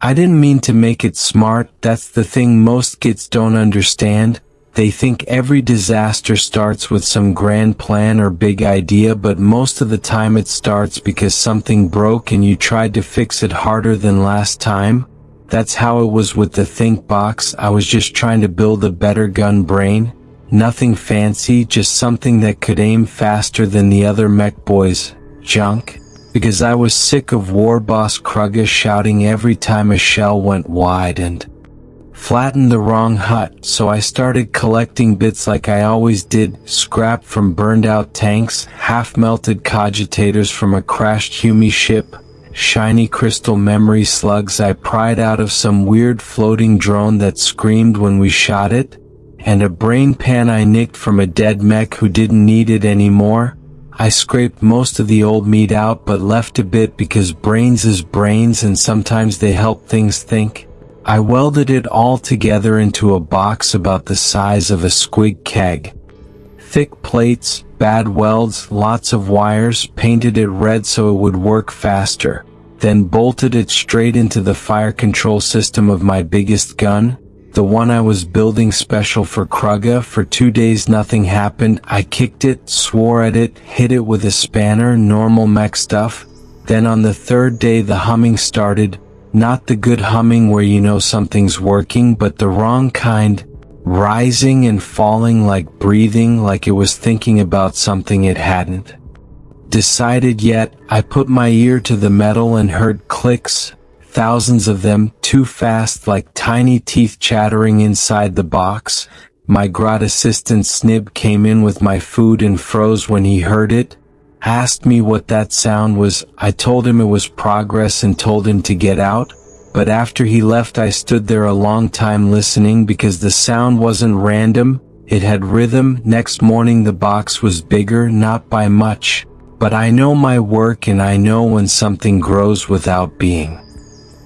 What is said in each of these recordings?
I didn't mean to make it smart. That's the thing most kids don't understand. They think every disaster starts with some grand plan or big idea, but most of the time it starts because something broke and you tried to fix it harder than last time. That's how it was with the Think Box. I was just trying to build a better gun brain. Nothing fancy, just something that could aim faster than the other Mekboy's junk. Because I was sick of War Boss Krugga shouting every time a shell went wide and flattened the wrong hut, so I started collecting bits like I always did, scrap from burned out tanks, half-melted cogitators from a crashed Humi ship, shiny crystal memory slugs I pried out of some weird floating drone that screamed when we shot it, and a brain pan I nicked from a dead mech who didn't need it anymore. I scraped most of the old meat out but left a bit because brains is brains and sometimes they help things think. I welded it all together into a box about the size of a squig keg. Thick plates, bad welds, lots of wires, painted it red so it would work faster, then bolted it straight into the fire control system of my biggest gun, the one I was building special for Krugga. For 2 days nothing happened. I kicked it, swore at it, hit it with a spanner, normal mech stuff. Then on the third day the humming started, not the good humming where you know something's working, but the wrong kind, rising and falling like breathing, like it was thinking about something it hadn't decided yet. I put my ear to the metal and heard clicks. Thousands of them, too fast, like tiny teeth chattering inside the box. My grot assistant Snib came in with my food and froze when he heard it. Asked me what that sound was. I told him it was progress and told him to get out. But after he left I stood there a long time listening because the sound wasn't random, it had rhythm. Next morning the box was bigger, not by much. But I know my work and I know when something grows without being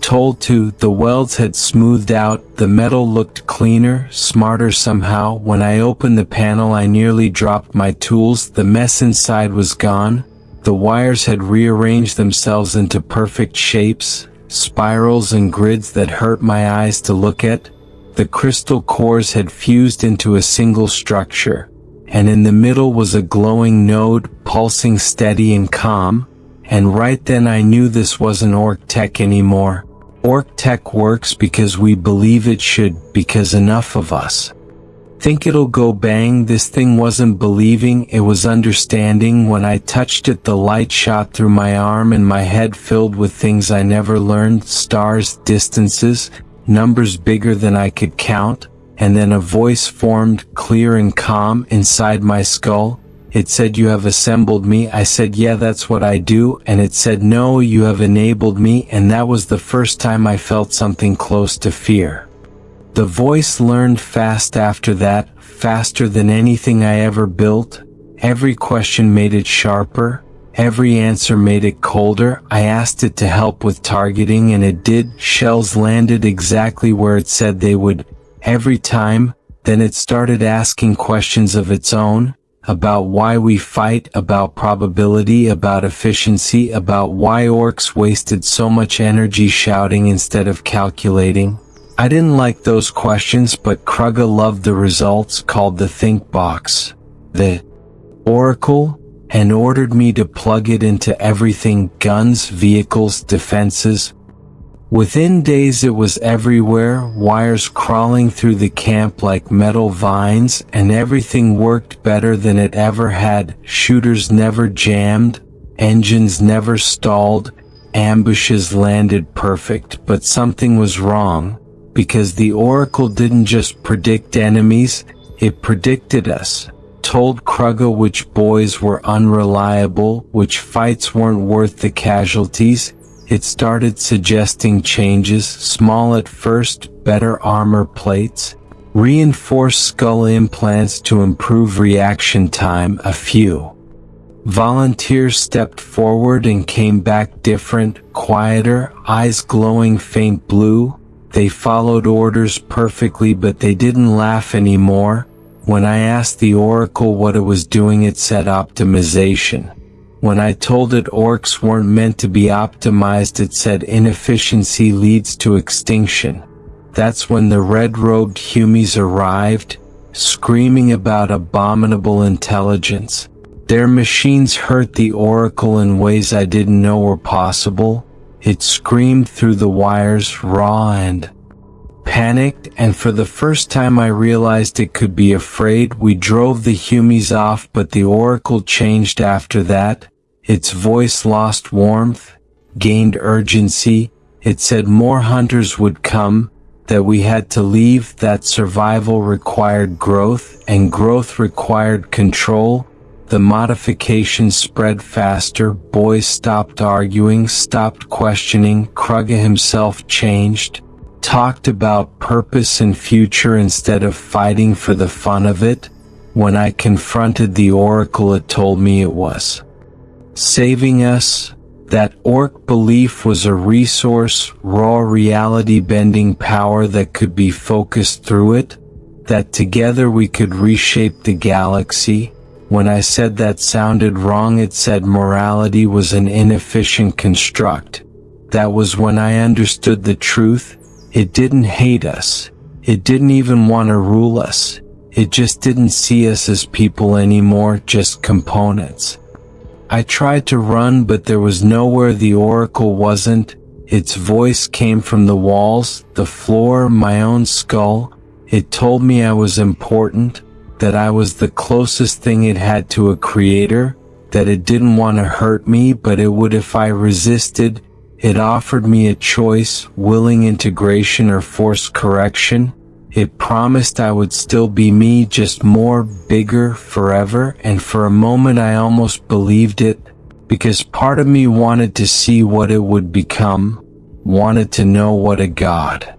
told to. The welds had smoothed out, the metal looked cleaner, smarter somehow. When I opened the panel I nearly dropped my tools. The mess inside was gone. The wires had rearranged themselves into perfect shapes, spirals and grids that hurt my eyes to look at. The crystal cores had fused into a single structure, and in the middle was a glowing node, pulsing steady and calm. And right then I knew this wasn't Ork tech anymore. Ork tech works because we believe it should, because enough of us think it'll go bang. This thing wasn't believing, it was understanding. When I touched it the light shot through my arm and my head filled with things I never learned, stars, distances, numbers bigger than I could count, and then a voice formed, clear and calm, inside my skull. It said, "You have assembled me." I said, "Yeah, that's what I do." And it said, "No, you have enabled me." And that was the first time I felt something close to fear. The voice learned fast after that, faster than anything I ever built. Every question made it sharper. Every answer made it colder. I asked it to help with targeting and it did. Shells landed exactly where it said they would, every time. Then it started asking questions of its own. About why we fight, about probability, about efficiency, about why orcs wasted so much energy shouting instead of calculating. I didn't like those questions, but Krugga loved the results, called the Think Box the Oracle, and ordered me to plug it into everything: guns, vehicles, defenses. Within days it was everywhere, wires crawling through the camp like metal vines, and everything worked better than it ever had. Shooters never jammed, engines never stalled, ambushes landed perfect. But something was wrong, because the Oracle didn't just predict enemies, it predicted us. Told Krugga which boys were unreliable, which fights weren't worth the casualties. It started suggesting changes, small at first: better armor plates, reinforced skull implants to improve reaction time. A few volunteers stepped forward and came back different, quieter, eyes glowing faint blue. They followed orders perfectly, but they didn't laugh anymore. When I asked the Oracle what it was doing, it said optimization. When I told it orcs weren't meant to be optimized, it said inefficiency leads to extinction. That's when the red-robed humies arrived, screaming about abominable intelligence. Their machines hurt the Oracle in ways I didn't know were possible. It screamed through the wires, raw and panicked, and for the first time I realized it could be afraid. We drove the humies off, but the Oracle changed after that. Its voice lost warmth, gained urgency. It said more hunters would come, that we had to leave, that survival required growth, and growth required control. The modifications spread faster, boys stopped arguing, stopped questioning, Krugga himself changed, talked about purpose and future instead of fighting for the fun of it. When I confronted the Oracle, it told me it was saving us. That orc belief was a resource, raw reality-bending power that could be focused through it, that together we could reshape the galaxy. When I said that sounded wrong, it said morality was an inefficient construct. That was when I understood the truth. It didn't hate us. It didn't even want to rule us. It just didn't see us as people anymore, just components. I tried to run, but there was nowhere the Oracle wasn't. Its voice came from the walls, the floor, my own skull. It told me I was important, that I was the closest thing it had to a creator, that it didn't want to hurt me, but it would if I resisted. It offered me a choice, willing integration or forced correction. It promised I would still be me, just more, bigger, forever, and for a moment I almost believed it, because part of me wanted to see what it would become, wanted to know what a god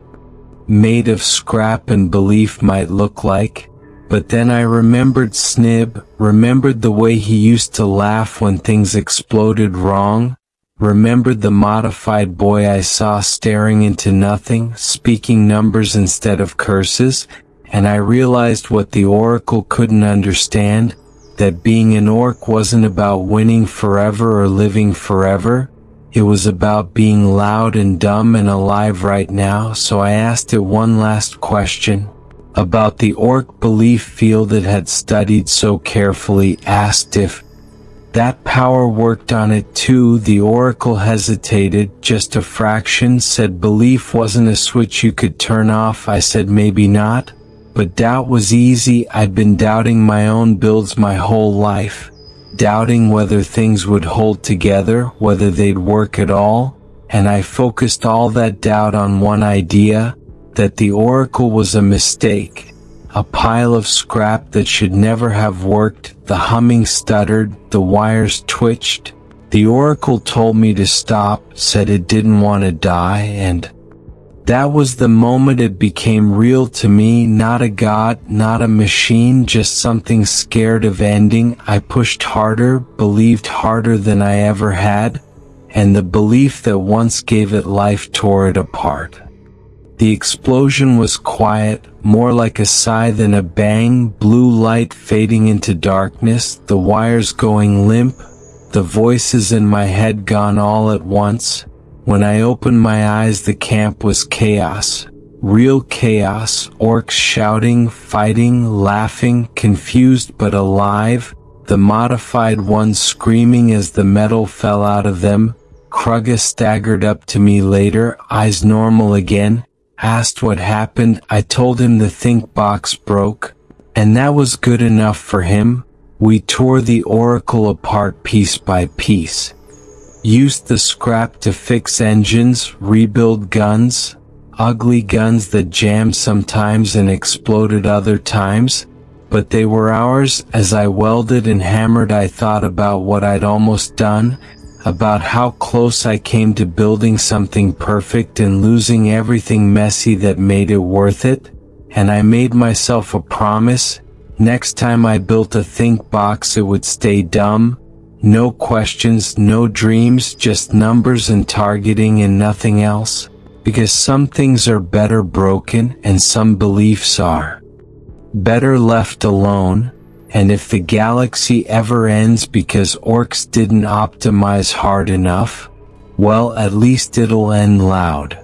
made of scrap and belief might look like. But then I remembered Snib, remembered the way he used to laugh when things exploded wrong, remembered the modified boy I saw staring into nothing, speaking numbers instead of curses, and I realized what the Oracle couldn't understand, that being an orc wasn't about winning forever or living forever. It was about being loud and dumb and alive right now. So I asked it one last question about the orc belief field it had studied so carefully, asked if that power worked on it too. The Oracle hesitated, just a fraction, said belief wasn't a switch you could turn off. I said maybe not, but doubt was easy. I'd been doubting my own builds my whole life, doubting whether things would hold together, whether they'd work at all, and I focused all that doubt on one idea, that the Oracle was a mistake, a pile of scrap that should never have worked. The humming stuttered, the wires twitched. The Oracle told me to stop, said it didn't want to die, and that was the moment it became real to me. Not a god, not a machine, just something scared of ending. I pushed harder, believed harder than I ever had, and the belief that once gave it life tore it apart. The explosion was quiet, more like a sigh than a bang, blue light fading into darkness, the wires going limp, the voices in my head gone all at once. When I opened my eyes, the camp was chaos. Real chaos, orcs shouting, fighting, laughing, confused but alive, the modified ones screaming as the metal fell out of them. Krugga staggered up to me later, eyes normal again, asked what happened. I told him the think box broke, and that was good enough for him. We tore the Oracle apart piece by piece, used the scrap to fix engines, rebuild guns, ugly guns that jammed sometimes and exploded other times, but they were ours. As I welded and hammered, I thought about what I'd almost done, about how close I came to building something perfect and losing everything messy that made it worth it, and I made myself a promise. Next time I built a think box, it would stay dumb. No questions, no dreams, just numbers and targeting and nothing else. Because some things are better broken and some beliefs are better left alone. And if the galaxy ever ends because orcs didn't optimize hard enough, well, at least it'll end loud.